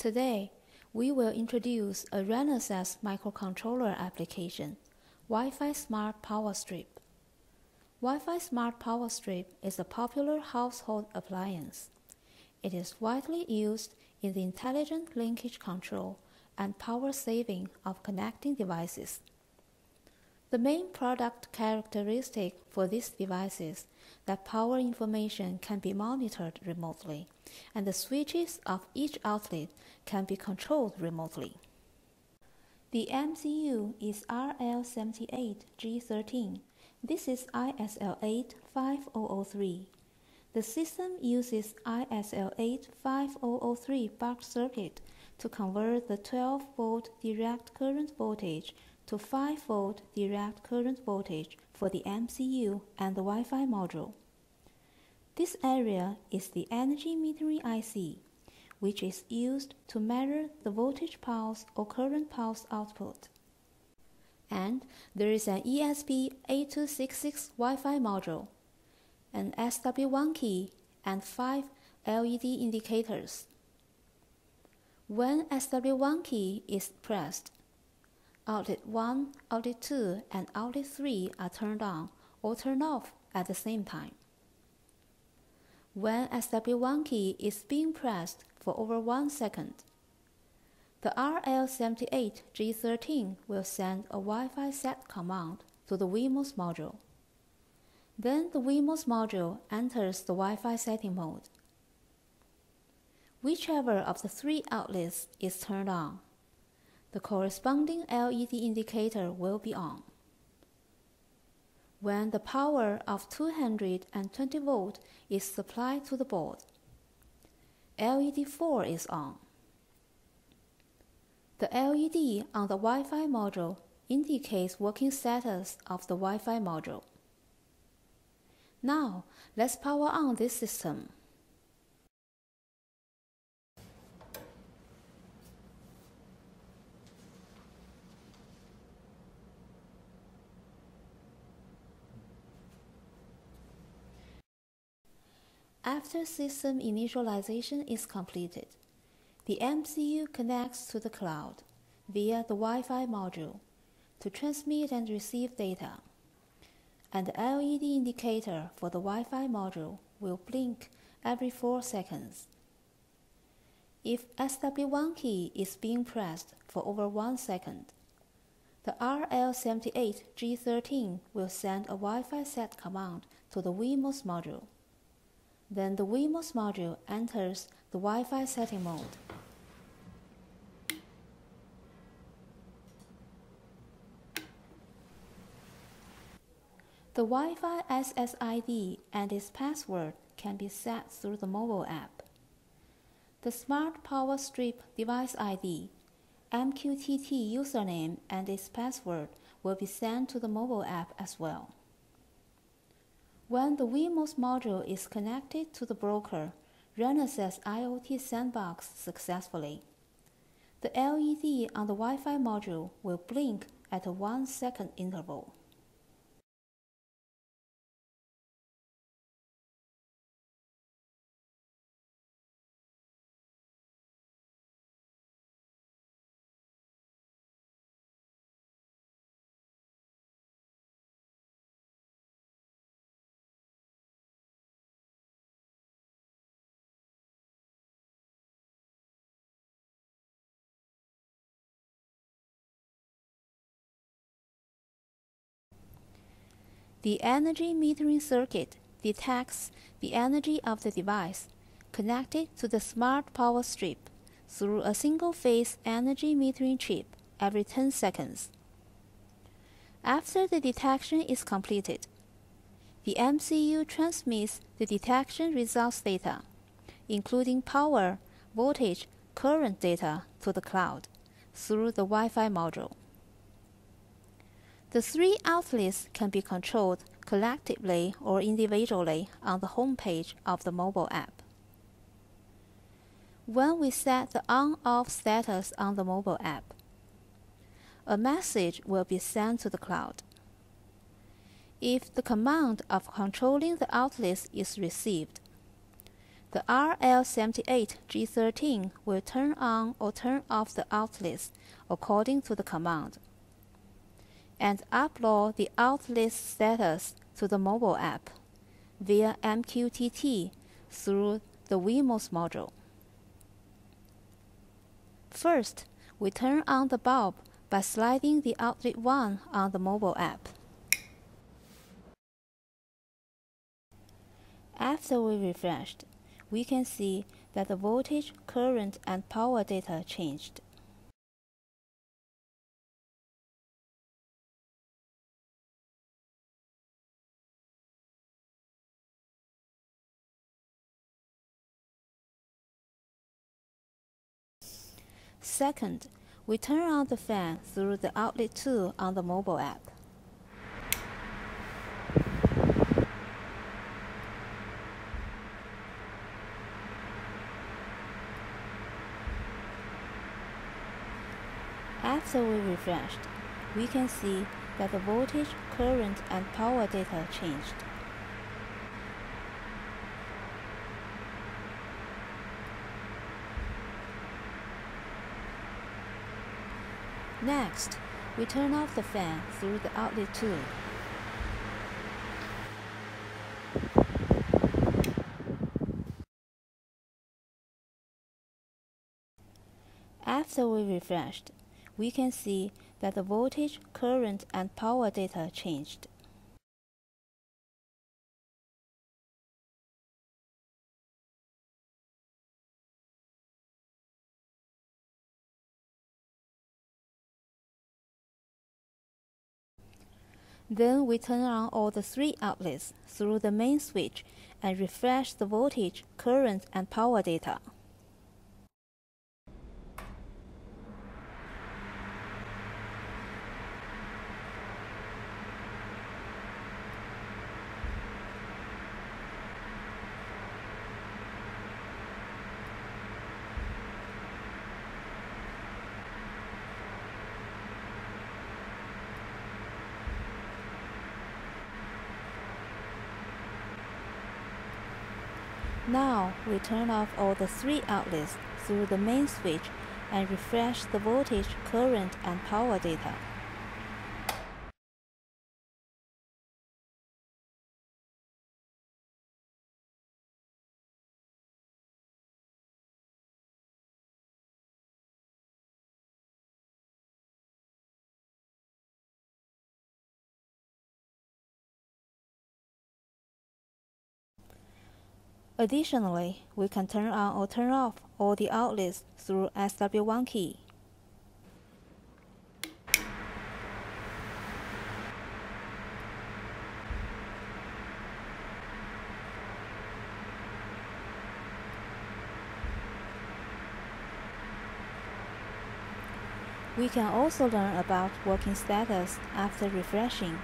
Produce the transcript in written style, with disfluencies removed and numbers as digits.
Today, we will introduce a Renesas microcontroller application, Wi-Fi Smart Power Strip. Wi-Fi Smart Power Strip is a popular household appliance. It is widely used in the intelligent linkage control and power saving of connecting devices. The main product characteristic for these devices that power information can be monitored remotely, and the switches of each outlet can be controlled remotely. The MCU is RL78G13. This is ISL85003. The system uses ISL85003 buck circuit to convert the 12-volt direct current voltage to 5-volt direct current voltage for the MCU and the Wi-Fi module. This area is the energy metering IC, which is used to measure the voltage pulse or current pulse output. And there is an ESP8266 Wi-Fi module, an SW1 key, and 5 LED indicators. When SW1 key is pressed, outlet 1, outlet 2, and outlet 3 are turned on or turned off at the same time. When SW1 key is being pressed for over 1 second, the RL78G13 will send a Wi-Fi set command to the Wemos module. Then the Wemos module enters the Wi-Fi setting mode. Whichever of the 3 outlets is turned on, the corresponding LED indicator will be on. When the power of 220 volt is supplied to the board, LED 4 is on. The LED on the Wi-Fi module indicates working status of the Wi-Fi module. Now, let's power on this system. After system initialization is completed, the MCU connects to the cloud via the Wi-Fi module to transmit and receive data, and the LED indicator for the Wi-Fi module will blink every 4 seconds. If SW1 key is being pressed for over 1 second, the RL78G13 will send a Wi-Fi set command to the Wemos module. Then the Wemos module enters the Wi-Fi setting mode. The Wi-Fi SSID and its password can be set through the mobile app. The Smart Power Strip device ID, MQTT username, and its password will be sent to the mobile app as well. When the Wemos module is connected to the broker Renesas IoT Sandbox successfully, the LED on the Wi-Fi module will blink at a 1 second interval. The energy metering circuit detects the energy of the device connected to the Smart Power Strip through a single-phase energy metering chip every 10 seconds. After the detection is completed, the MCU transmits the detection results data, including power, voltage, current data, to the cloud through the Wi-Fi module. The 3 outlets can be controlled collectively or individually on the home page of the mobile app. When we set the on-off status on the mobile app, a message will be sent to the cloud. If the command of controlling the outlets is received, The RL78G13 will turn on or turn off the outlets according to the command, and upload the outlet status to the mobile app via MQTT through the Wemos module. First, we turn on the bulb by sliding the outlet 1 on the mobile app. After we refreshed, we can see that the voltage, current, and power data changed. Second, we turn on the fan through the outlet 2 on the mobile app. After we refreshed, we can see that the voltage, current, and power data changed. Next, we turn off the fan through the outlet 2. After we refreshed, we can see that the voltage, current, and power data changed. Then we turn on all the 3 outlets through the main switch and refresh the voltage, current, and power data. Now we turn off all the 3 outlets through the main switch and refresh the voltage, current, and power data. Additionally, we can turn on or turn off all the outlets through SW1 key. We can also learn about working status after refreshing